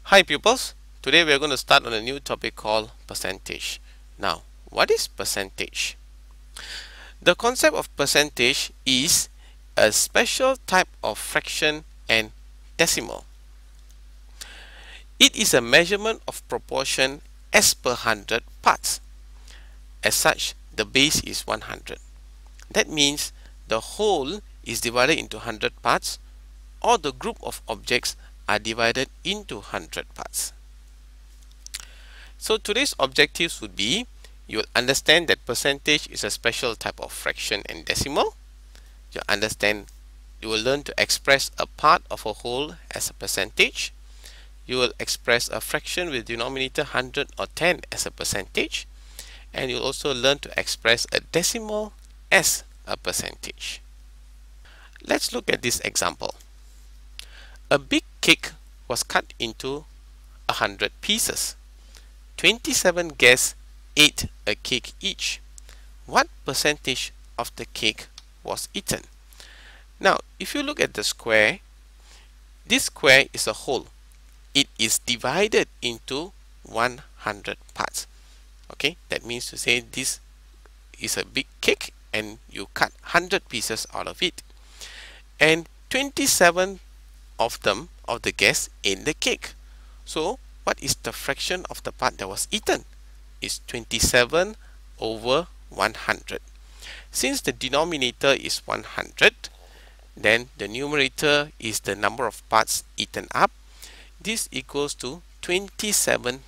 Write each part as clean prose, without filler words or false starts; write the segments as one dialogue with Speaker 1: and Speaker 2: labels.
Speaker 1: Hi pupils, today we are going to start on a new topic called percentage. Now, what is percentage? The concept of percentage is a special type of fraction and decimal. It is a measurement of proportion as per 100 parts. As such, the base is 100. That means the whole is divided into 100 parts, or the group of objects are divided into 100 parts. So today's objectives would be, you'll understand that percentage is a special type of fraction and decimal. You will learn to express a part of a whole as a percentage. You will express a fraction with denominator 100 or 10 as a percentage. And you'll also learn to express a decimal as a percentage. Let's look at this example. A big cake was cut into 100 pieces. 27 guests ate a cake each. What percentage of the cake was eaten? Now, if you look at the square, this square is a whole. It is divided into 100 parts. Okay, that means to say this is a big cake and you cut 100 pieces out of it. And 27 of the guests ate the cake. So, what is the fraction of the part that was eaten? It's 27 over 100. Since the denominator is 100, then the numerator is the number of parts eaten up. This equals to 27%.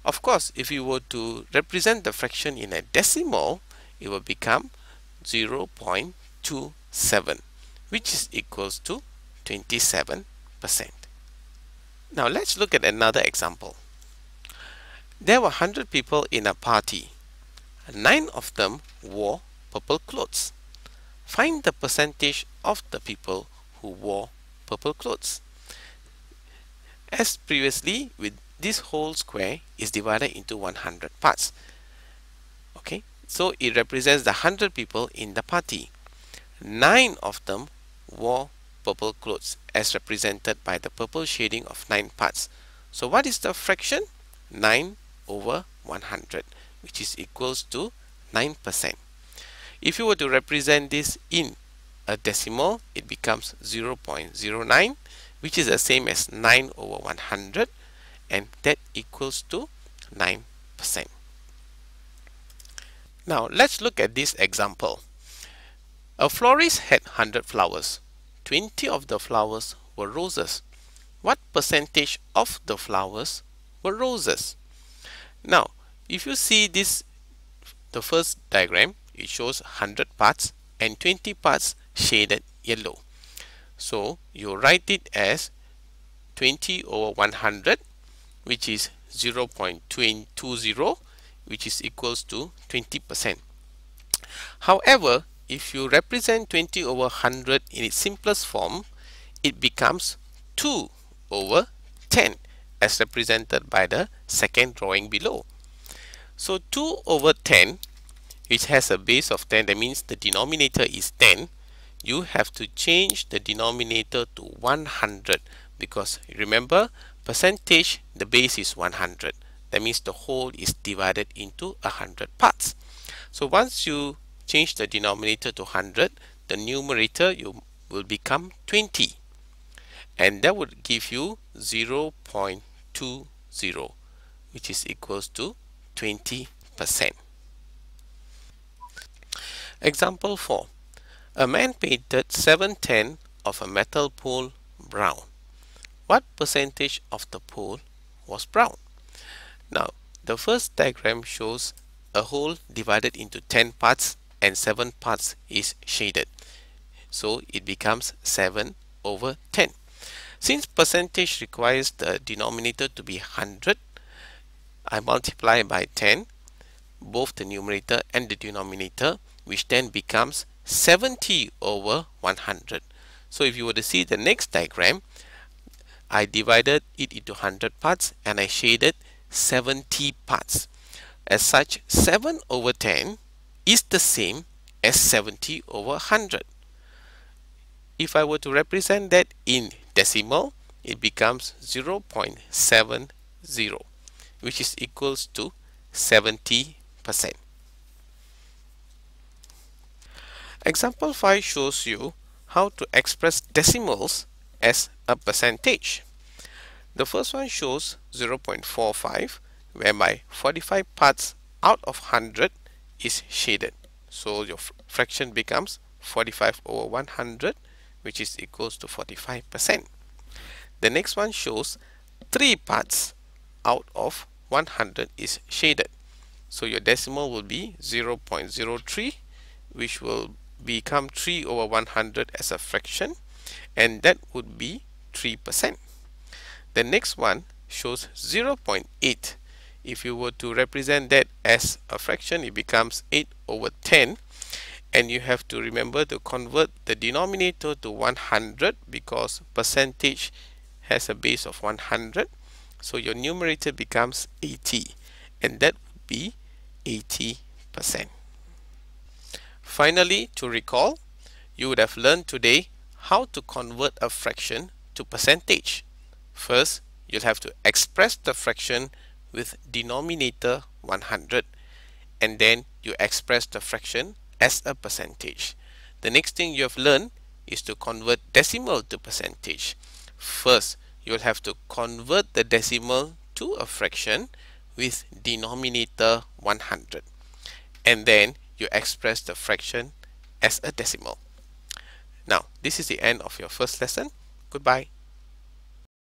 Speaker 1: Of course, if you were to represent the fraction in a decimal, it will become 0.27, which is equals to 27%. Now let's look at another example. There were 100 people in a party. 9 of them wore purple clothes. Find the percentage of the people who wore purple clothes. As previously, with this whole square is divided into 100 parts. Okay, so it represents the 100 people in the party. 9 of them wore purple clothes, as represented by the purple shading of 9 parts. So what is the fraction? 9 over 100, which is equals to 9%. If you were to represent this in a decimal, it becomes 0.09, which is the same as 9 over 100, and that equals to 9%. Now let's look at this example. A florist had 100 flowers. 20 of the flowers were roses. What percentage of the flowers were roses? Now, if you see this, the first diagram, it shows 100 parts and 20 parts shaded yellow. So, you write it as 20 over 100, which is 0.20, which is equals to 20%. However, if you represent 20 over 100 in its simplest form, it becomes 2 over 10, as represented by the second drawing below. So 2 over 10, which has a base of 10, that means the denominator is 10, you have to change the denominator to 100, because remember, percentage, the base is 100. That means the whole is divided into 100 parts. So once you change the denominator to 100, the numerator will become 20, and that would give you 0.20, which is equals to 20%. Example 4. A man painted 7/10 of a metal pole brown. What percentage of the pole was brown? Now, the first diagram shows a whole divided into 10 parts and 7 parts is shaded. So it becomes 7 over 10. Since percentage requires the denominator to be 100, I multiply by 10 both the numerator and the denominator, which then becomes 70 over 100. So if you were to see the next diagram, I divided it into 100 parts and I shaded 70 parts. As such, 7 over 10 is the same as 70 over 100. If I were to represent that in decimal, it becomes 0.70, which is equals to 70%. Example 5 shows you how to express decimals as a percentage. The first one shows 0.45, whereby 45 parts out of 100 is shaded. So your fraction becomes 45 over 100, which is equals to 45%. The next one shows 3 parts out of 100 is shaded. So your decimal will be 0.03, which will become 3 over 100 as a fraction, and that would be 3%. The next one shows 0.8. If you were to represent that as a fraction, it becomes 8 over 10, and you have to remember to convert the denominator to 100 because percentage has a base of 100. So your numerator becomes 80, and that would be 80%. Finally, to recall, you would have learned today how to convert a fraction to percentage. First, you'll have to express the fraction with denominator 100, and then you express the fraction as a percentage. The next thing you have learned is to convert decimal to percentage. First, you'll have to convert the decimal to a fraction with denominator 100, and then you express the fraction as a decimal. Now, this is the end of your first lesson. Goodbye.